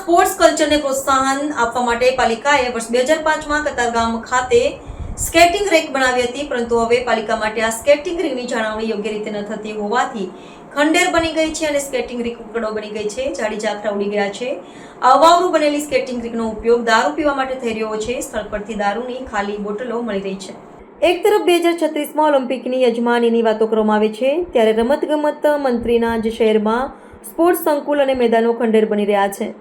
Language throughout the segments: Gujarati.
સ્પોર્ટ્સ કલ્ચરને પ્રોત્સાહન આપવા માટે પાલિકાએ વર્ષ 2005માં કતારગામ ખાતે સ્કેટિંગ રેક બનાવી હતી, પરંતુ હવે પાલિકા માટે આ સ્કેટિંગ રિંગની જાળવણી યોગ્ય રીતે ન થતી હોવાથી ખંડેર બની ગઈ છે અને સ્કેટિંગ રિંગ ઉકડો બની ગઈ છે. જાડી ઝાખરા ઉડી ગયા છે. અવાવરું બનેલી સ્કેટિંગ રિંગનો ઉપયોગ દારૂ પીવા માટે થઈ રહ્યો છે. સ્થળ પરથી દારૂની ખાલી બોટલો મળી રહી છે. એક તરફ 2036માં ઓલિમ્પિકની યજમાનીની વાતો કરવામાં આવે છે, ત્યારે રમતગમત મંત્રીના જ શહેરમાં સ્પોર્ટ્સ સંકુલ અને મેદાનો ખંડેર બની રહ્યા છે.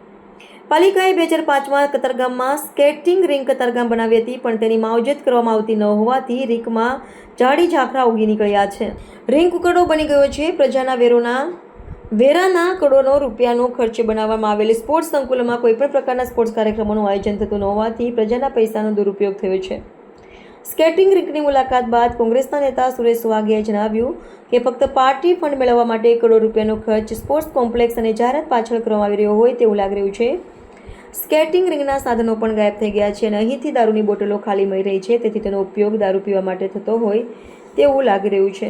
પાલિકાએ 2005માં કતારગામમાં સ્કેટિંગ રિંગ કતારગામ બનાવી હતી, પણ તેની માવજત કરવામાં આવતી ન હોવાથી રિંગમાં જાડી ઝાખરા ઉગી નીકળ્યા છે. રિંગ ઉકરડો બની ગયો છે. પ્રજાના વેરાના કરોડો રૂપિયાનો ખર્ચે બનાવવામાં આવેલી સ્પોર્ટ્સ સંકુલમાં કોઈપણ પ્રકારના સ્પોર્ટ્સ કાર્યક્રમોનું આયોજન થતું ન હોવાથી પ્રજાના પૈસાનો દુરુપયોગ થયો છે. સ્કેટિંગ રિંકની મુલાકાત બાદ કોંગ્રેસના નેતા સુરેશ વાઘેએ જણાવ્યું કે ફક્ત પાર્ટી ફંડ મેળવવા માટે કરોડ રૂપિયાનો ખર્ચ સ્પોર્ટ્સ કોમ્પ્લેક્સ અને જાહેરાત પાછળ કરવામાં આવી રહ્યો હોય તેવું લાગી રહ્યું છે. સ્કેટિંગ રિંગના સાધનો પણ ગાયબ થઈ ગયા છે અને અહીંથી દારૂની બોટલો ખાલી મળી રહી છે, તેથી તેનો ઉપયોગ દારૂ પીવા માટે થતો હોય તેવું લાગી રહ્યું છે.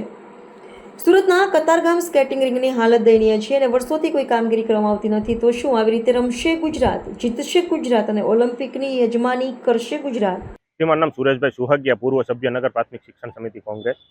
સુરતના કતારગામ સ્કેટિંગ રિંગની હાલત દયનીય છે અને વર્ષોથી કોઈ કામગીરી કરવામાં આવતી નથી. તો શું આવી રીતે રમશે ગુજરાત, જીતશે ગુજરાત અને ઓલિમ્પિકની યજમાની કરશે ગુજરાત? મારું નામ સુરેશભાઈ સુહગિયા, પૂર્વ સભ્ય નગર પ્રાથમિક શિક્ષણ સમિતિ કોંગ્રેસ.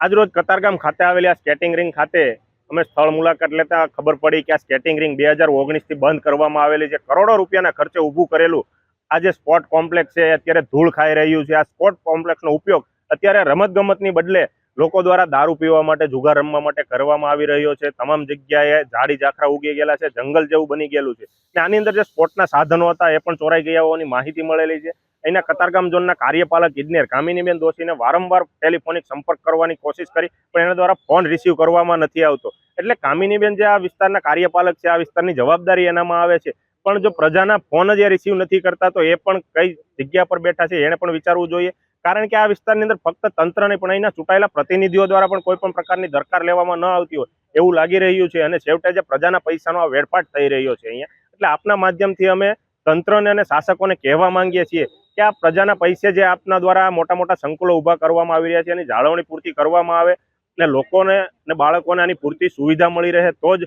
આજરોજ કતારગામ ખાતે આવેલી આ સ્કેટિંગ રિંગ ખાતે અમે સ્થળ મુલાકાત લેતા ખબર પડી કે આ સ્કેટિંગ રિંગ 2019થી બંધ કરવામાં આવેલી છે. કરોડો રૂપિયાના ખર્ચે ઊભું કરેલું આ જે સ્પોર્ટ કોમ્પ્લેક્સ છે અત્યારે ધૂળ ખાઈ રહ્યું છે. આ સ્પોર્ટ કોમ્પ્લેક્સનો ઉપયોગ અત્યારે રમતગમતની બદલે લોકો દ્વારા દારૂ પીવા માટે, જુગાર રમવા માટે કરવામાં આવી રહ્યો છે. તમામ જગ્યાએ ઝાડી ઝાખરા ઉગી ગયેલા છે, જંગલ જેવું બની ગયેલું છે. અને આની અંદર જે સ્પોર્ટના સાધનો હતા એ પણ ચોરાઈ ગયા હોવાની માહિતી મળેલી છે. અહીંના કતારગામ ઝોનના કાર્યપાલક ઇજનેર કામિનીબેન દોશીને વારંવાર ટેલિફોનિક સંપર્ક કરવાની કોશિશ કરી, પણ એના દ્વારા ફોન રિસીવ કરવામાં નથી આવતો. એટલે કામિનીબેન જે આ વિસ્તારના કાર્યપાલક છે, આ વિસ્તારની જવાબદારી એનામાં આવે છે, પણ જો પ્રજાના ફોન જ રિસીવ નથી કરતા તો એ પણ કઈ જગ્યા પર બેઠા છે એને પણ વિચારવું જોઈએ. કારણ કે આ વિસ્તારની અંદર ફક્ત તંત્ર નહીં પણ અહીંના ચૂંટાયેલા પ્રતિનિધિઓ દ્વારા પણ કોઈ પણ પ્રકારની દરકાર લેવામાં ન આવતી હોય એવું લાગી રહ્યું છે અને છેવટે જે પ્રજાના પૈસાનો આ વેડફાટ થઈ રહ્યો છે અહીંયા. એટલે આપના માધ્યમથી અમે તંત્રને અને શાસકોને કહેવા માંગીએ છીએ કે આ પ્રજાના પૈસે જે આપના દ્વારા મોટા મોટા સંકુલો ઊભા કરવામાં આવી રહ્યા છે એની જાળવણી પૂરતી કરવામાં આવે એટલે લોકોને અને બાળકોને આની પૂરતી સુવિધા મળી રહે તો જ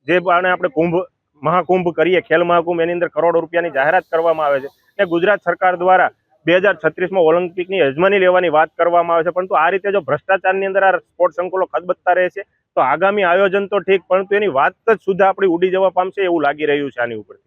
જે આપણે મહાકુંભ કરીએ, ખેલ મહાકુંભ, એની અંદર કરોડો રૂપિયાની જાહેરાત કરવામાં આવે છે અને ગુજરાત સરકાર દ્વારા 2036માં ઓલિમ્પિકની યજમાની લેવાની વાત કરવામાં આવે છે. પરંતુ આ રીતે જો ભ્રષ્ટાચારની અંદર આ સ્પોર્ટ સંકુલો ખદબદતા રહેશે તો આગામી આયોજન તો ઠીક, પરંતુ એની વાત જ સુદ્ધા આપણી ઉડી જવા પામશે એવું લાગી રહ્યું છે આની ઉપરથી.